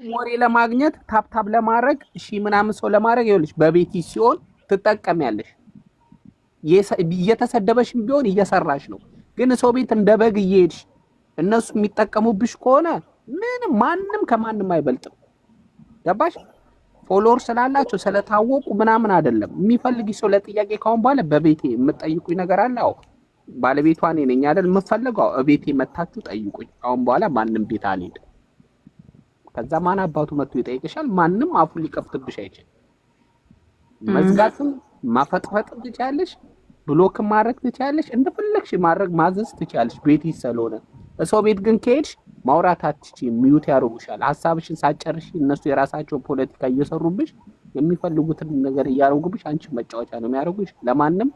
ወሬ ለማግኘት ታፕታፕ ለማድረግ እሺ ምናምን ሰው ለማድረግ ይኸውልሽ በቤቲ ሲሆን ትጠቀሚያለሽ። እየተሰደበሽም ቢሆን እየሰራሽ ነው። ግን ሰው ቤት እንደ በግ እየሄድሽ እነሱ የሚጠቀሙብሽ ከሆነ ምንም ማንም ከማንም አይበልጥም። ገባሽ? ፎሎወር ስላላቸው ስለታወቁ ምናምን አይደለም። የሚፈልግሽ ሰው ለጥያቄ ካሁን በኋላ በቤቴ የምትጠይቁኝ ነገር አለ። አዎ ባለቤቷ እኔ ነኝ አይደል? የምፈልገው እቤቴ መታችሁ ጠይቁኝ። አሁን በኋላ ማንም ቤት አልሄድም። ከዛ ማን አባቱ መጥቶ ይጠይቅሻል? ማንም አፉን ሊከፍትብሽ አይችልም። መዝጋትም ማፈጥፈጥም ትችያለሽ፣ ብሎክ ማድረግ ትችያለሽ፣ እንደፈለግሽ ማድረግ ማዘዝ ትችያለሽ። ቤት ስለሆነ ሰው ቤት ግን ከሄድሽ ማውራት አትችይም። ሚዩት ያደርጉሻል። ሀሳብሽን ሳጨርሽ እነሱ የራሳቸውን ፖለቲካ እየሰሩብሽ የሚፈልጉትን ነገር እያደረጉብሽ አንቺ መጫወቻ ነው የሚያደርጉሽ። ለማንም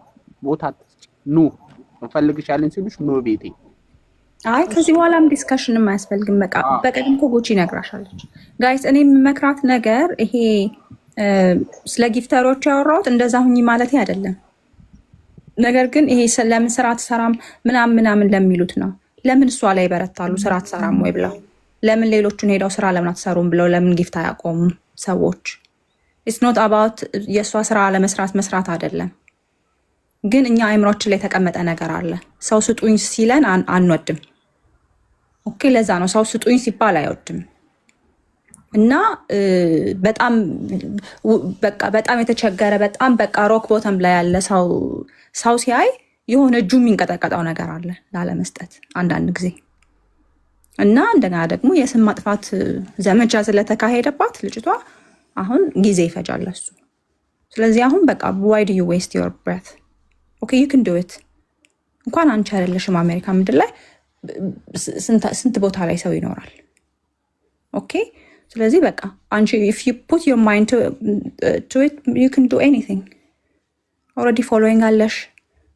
ቦታ አትስጪ። ኑ እንፈልግሻለን ሲሉሽ ኑ ቤቴ። አይ ከዚህ በኋላም ዲስከሽንም አያስፈልግም። በቃ በቀደም እኮ ጎቺ ነግራሻለች። ጋይስ እኔ የምመክራት ነገር ይሄ ስለ ጊፍተሮች ያወራሁት እንደዛ ሁኚ ማለት አይደለም። ነገር ግን ይሄ ለምን ስራ አትሰራም ምናምን ለሚሉት ነው። ለምን እሷ ላይ ይበረታሉ ስራ አትሰራም ወይ ብለው? ለምን ሌሎቹን ሄደው ስራ ለምን አትሰሩም ብለው ለምን ጊፍት አያቆሙም ሰዎች? ኢትስ ኖት አባውት የእሷ ስራ ለመስራት መስራት አይደለም። ግን እኛ አይምሮችን ላይ የተቀመጠ ነገር አለ። ሰው ስጡኝ ሲለን አንወድም። ኦኬ ለዛ ነው ሰው ስጡኝ ሲባል አይወድም። እና በጣም የተቸገረ በጣም በቃ ሮክ ቦተም ላይ ያለ ሰው ሲያይ የሆነ እጁ የሚንቀጠቀጠው ነገር አለ ላለመስጠት አንዳንድ ጊዜ። እና እንደገና ደግሞ የስም ማጥፋት ዘመቻ ስለተካሄደባት ልጅቷ አሁን ጊዜ ይፈጃል እሱ። ስለዚህ አሁን በቃ why do you waste your breath? okay you can do it። እንኳን አንቺ አይደለሽም አሜሪካ ምድር ላይ ስንት ቦታ ላይ ሰው ይኖራል። ኦኬ ስለዚህ በቃ አንቺ if you put your mind to it you can do anything። already following አለሽ፣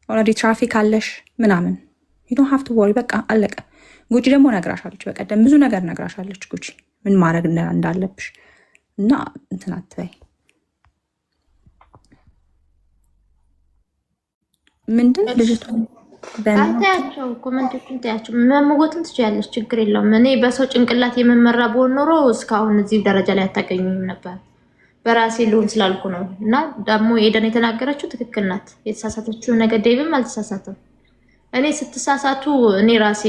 already traffic አለሽ ምናምን you don't have to worry። በቃ አለቀ። ጉቺ ደግሞ ነግራሻለች፣ በቀደም ብዙ ነገር ነግራሻለች ጉቺ ምን ማድረግ እንዳለብሽ እና እንትን አትበይ። ምንድን ልጅቷ አንተያቸው ኮሜንቶችን ታያቸው መመጎትን ትችያለሽ፣ ችግር የለውም። እኔ በሰው ጭንቅላት የመመራ ብሆን ኖሮ እስካሁን እዚህ ደረጃ ላይ አታገኙኝም ነበር። በራሴ ልሆን ስላልኩ ነው። እና ደግሞ ኤደን የተናገረችው ትክክል ናት። የተሳሳተችው ነገር ዴቭም አልተሳሳተም። እኔ ስትሳሳቱ እኔ ራሴ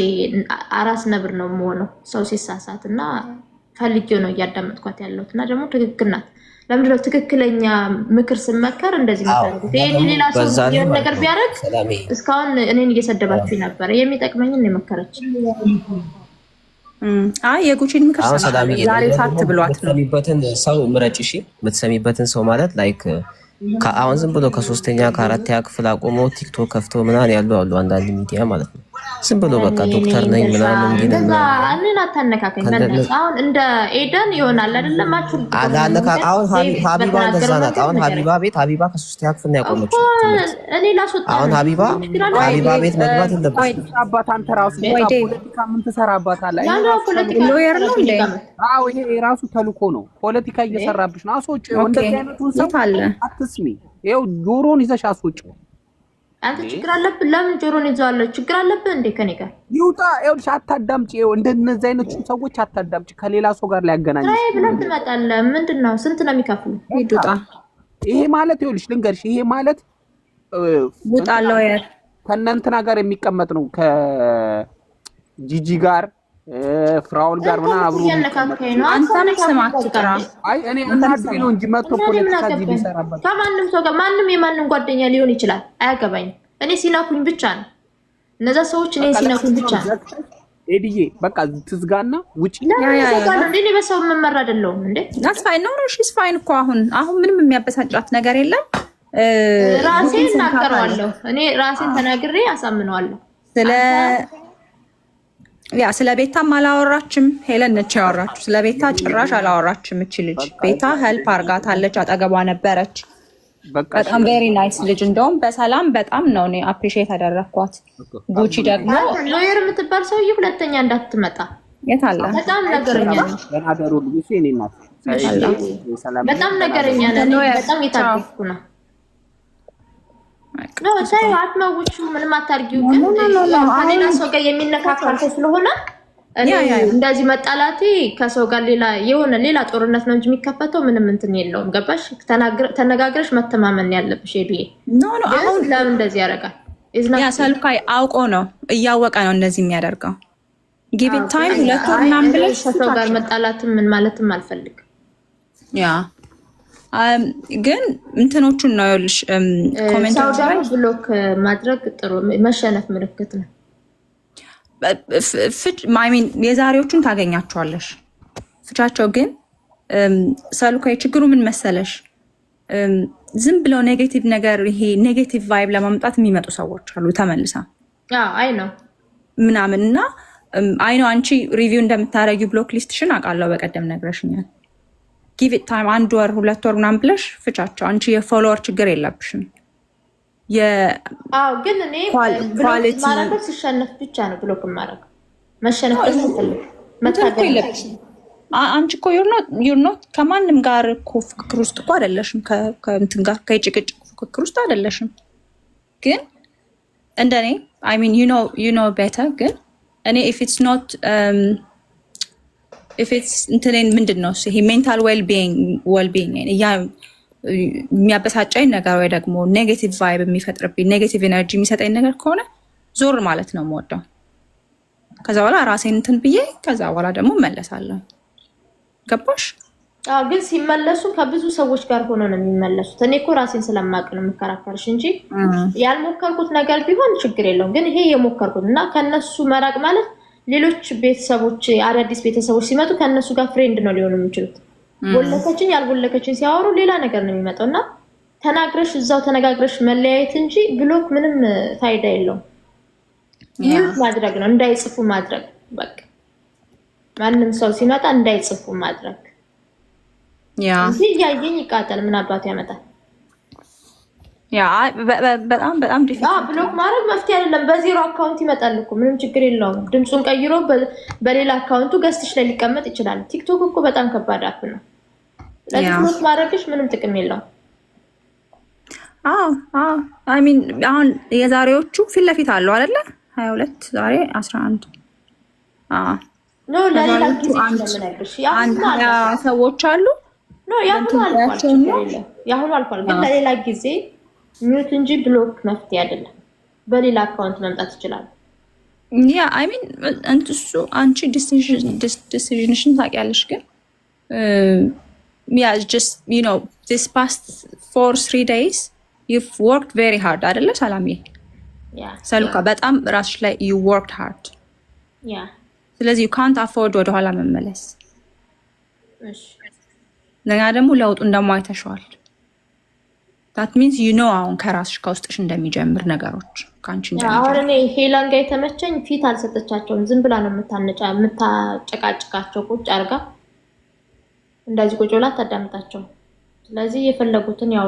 አራስ ነብር ነው የምሆነው ሰው ሲሳሳት እና ፈልጌው ነው እያዳመጥኳት ያለሁት። እና ደግሞ ትክክል ናት። ለምንድነው ትክክለኛ ምክር ስመከር እንደዚህ መታረጉት? ይሄ ሌላ ሰው የሆነ ነገር ቢያደርግ እስካሁን እኔን እየሰደባችሁ ነበር። የሚጠቅመኝን የመከረች አይ የጉቺን ምክር ዛሬ ሳት ብሏት ነው። የምትሰሚበትን ሰው ምረጭ። እሺ የምትሰሚበትን ሰው ማለት ላይክ አሁን ዝም ብሎ ከ3ኛ ከ4ኛ ክፍል አቆሞ ቲክቶክ ከፍቶ ምናምን ያሉ አሉ አንዳንድ ሚዲያ ማለት ነው። ዝም ብሎ በቃ ዶክተር ነኝ ምናምን እንግዲህ እኔን አታነካከኝ። አሁን እንደ ኤደን ይሆናል አይደለም? አሁን ሀቢባ እንደዛ ናት። አሁን ሀቢባ ከ3ኛ ክፍል ነው ያቆመችው። እኔ ላስወጣ አሁን ሀቢባ ቤት መግባት የለብሽም። አባት አንተ ራሱ ፖለቲካ ምን ትሰራባታለህ? ሎየር ነው እንዴ? አዎ ይሄ የራሱ ተልኮ ነው። ፖለቲካ እየሰራብሽ ነው። አስወጪው። እንደዚህ አይነቱን ሰው አትስሚ። ይኸው ጆሮን ይዘሽ አስወጪው። አንተ ችግር አለብህ። ለምን ጆሮን ይዘዋለሁ? ችግር አለብህ እንዴ? ከኔ ጋር ይውጣ። ይኸውልሽ አታዳምጪ። ይኸው እንደነዚህ አይነቱን ሰዎች አታዳምጪ። ከሌላ ሰው ጋር ሊያገናኝ አይ ብለህ ትመጣለህ። ምንድነው? ስንት ነው የሚከፍሉ? ይውጣ። ይሄ ማለት ይኸውልሽ ልንገርሽ፣ ይሄ ማለት ውጣ ሎየር ከእናንተና ጋር የሚቀመጥ ነው። ከጂጂ ጋር ፍራውል ጋር ምናምን አብሮ እያነካከኝ ነው። አንተም ስማት ጥራ። አይ እኔ እናድሪ ነው እንጂ መጥቶ ፖለቲካ እዚህ ሊሰራበት ከማንም ሰው ጋር ማንም የማንም ጓደኛ ሊሆን ይችላል። አያገባኝም። እኔ ሲናኩኝ ብቻ ነው እነዛ ሰዎች እኔ ሲናኩኝ ብቻ ነው። ኤዲዬ በቃ ትዝጋና ውጪ። እኔ በሰው መመራ አይደለሁም እንዴ? that's fine no she's fine እኮ አሁን ምንም የሚያበሳጫት ነገር የለም። ራሴን እናገራለሁ። እኔ ራሴን ተናግሬ አሳምነዋለሁ። ስለ ቤታም አላወራችም። ሄለን ነች ያወራችሁ። ስለ ቤታ ጭራሽ አላወራችም። እቺ ልጅ ቤታ ሄልፕ አርጋታለች፣ አጠገቧ ነበረች። በጣም ቬሪ ናይስ ልጅ። እንደውም በሰላም በጣም ነው እኔ አፕሪሺየት ያደረኳት። ጉቺ ደግሞ ሎየር የምትባል ሰውዬ ሁለተኛ እንዳትመጣ። የት አለ? በጣም ነገረኛ ነው። ለናደሩ ልጅ እኔ ናት። በጣም ነገረኛ ነው። በጣም የታደፍኩ ነው። ነው ሳይ አትመውቹ ምንም አታርጊው። ግን ከሌላ ሰው ጋር የሚነካካል ስለሆነ እኔ እንደዚህ መጣላቴ ከሰው ጋር ሌላ ጦርነት ነው እንጂ የሚከፈተው ምንም እንትን የለውም። ገባሽ? ተነጋግረሽ መተማመን ያለብሽ ኤዱዬ። አሁን ለምን እንደዚህ ያደርጋል? ያ ሰልካይ አውቆ ነው እያወቀ ነው እንደዚህ የሚያደርገው። ጊቭ ኢት ታይም 2 ወር ምናምን ብለሽ ከሰው ጋር መጣላትም ምን ማለትም አልፈልግም። ያ ግን እንትኖቹን ነው ይልሽ ኮሜንቶች ላይ ብሎክ ማድረግ ጥሩ መሸነፍ ምልክት ነው። ማይሚን የዛሬዎቹን ታገኛቸዋለሽ ፍቻቸው። ግን ሰልካይ ችግሩ ምን መሰለሽ? ዝም ብለው ኔጌቲቭ ነገር ይሄ ኔጌቲቭ ቫይብ ለማምጣት የሚመጡ ሰዎች አሉ። ተመልሳ አይ ነው ምናምን እና አይ ነው አንቺ ሪቪው እንደምታረጊው ብሎክ ሊስትሽን አውቃለሁ። በቀደም ነግረሽኛል። ጊቭ ኢት ታይም 1 ወር 2 ወር ምናምን ብለሽ ፍቻቸው። አንቺ የፎሎወር ችግር የለብሽም። ግን እኔ ብሎክ ማረግ ሲሸነፍ ብቻ ነው ብሎክ ማረግ። መሸነፍ መታገል የለብሽም። አንቺ እኮ ዩር ኖት ከማንም ጋር እኮ ፍክክር ውስጥ እኮ አይደለሽም። ከእንትን ጋር ከጭቅጭቅ ፍክክር ውስጥ አይደለሽም። ግን እንደኔ አይ ሚን ዩ ኖ ቤተር። ግን እኔ ኢፍ ኢትስ እንትኔን ምንድን ነው ይሄ ሜንታል ዌልቢንግ የሚያበሳጨኝ ነገር ወይ ደግሞ ኔጌቲቭ ቫይብ የሚፈጥርብኝ ኔጌቲቭ ኤነርጂ የሚሰጠኝ ነገር ከሆነ ዞር ማለት ነው የምወደው። ከዛ በኋላ ራሴን እንትን ብዬ ከዛ በኋላ ደግሞ እመለሳለሁ። ገባሽ? ግን ሲመለሱ ከብዙ ሰዎች ጋር ሆኖ ነው የሚመለሱት። እኔ እኮ ራሴን ስለማቅ ነው የምከራከርሽ እንጂ ያልሞከርኩት ነገር ቢሆን ችግር የለውም። ግን ይሄ የሞከርኩት እና ከነሱ መራቅ ማለት ሌሎች ቤተሰቦች አዳዲስ ቤተሰቦች ሲመጡ ከነሱ ጋር ፍሬንድ ነው ሊሆኑ የሚችሉት። ቦለከችኝ ያልቦለከችኝ ሲያወሩ ሌላ ነገር ነው የሚመጣው እና ተናግረሽ እዛው ተነጋግረሽ መለያየት እንጂ ብሎክ ምንም ፋይዳ የለውም። ይህ ማድረግ ነው እንዳይጽፉ ማድረግ በቃ ማንም ሰው ሲመጣ እንዳይጽፉ ማድረግ። እዚህ ያየኝ ይቃጠል ምን አባቱ ያመጣል? በጣም ዲፊካልት ብሎክ ማድረግ መፍትሄ አይደለም። በዜሮ አካውንት ይመጣል እኮ ምንም ችግር የለውም። ድምፁን ቀይሮ በሌላ አካውንቱ ገዝተሽ ላይ ሊቀመጥ ይችላል። ቲክቶክ እኮ በጣም ከባድ አፕ ነው። ለቲክቶክ ማድረግሽ ምንም ጥቅም የለውም። አይ ሚን አሁን የዛሬዎቹ ፊት ለፊት አለው አይደለ? 22 ዛሬ 11 ኖ ለሌላ ጊዜ እንደምነግርሽ ሰዎች አሉ። ያሁኑ አልፏል። ግን ለሌላ ጊዜ ሚውት እንጂ ብሎክ መፍትሄ አይደለም። በሌላ አካውንት መምጣት ይችላል። አይ ሚን እንትሱ አንቺ ዲሲዥንሽን ታውቂያለሽ። ግን just this past 4-3 days you've worked very hard አይደለ ሰላምዬ? ሰሉካ በጣም ራስሽ ላይ you worked hard። ስለዚህ you can't afford ወደኋላ መመለስ። ለኛ ደግሞ ለውጡን ደግሞ አይተሽዋል። that means አሁን ከራስሽ ከውስጥሽ እንደሚጀምር ነገሮች ካንቺ እንደሚጀምር። አሁን እኔ ሄላን ጋር የተመቸኝ ፊት አልሰጠቻቸውም። ዝም ብላ ነው የምታጨቃጭቃቸው ቁጭ አርጋ እንደዚህ ቁጭ ብላ ታዳምጣቸው። ስለዚህ የፈለጉትን ያው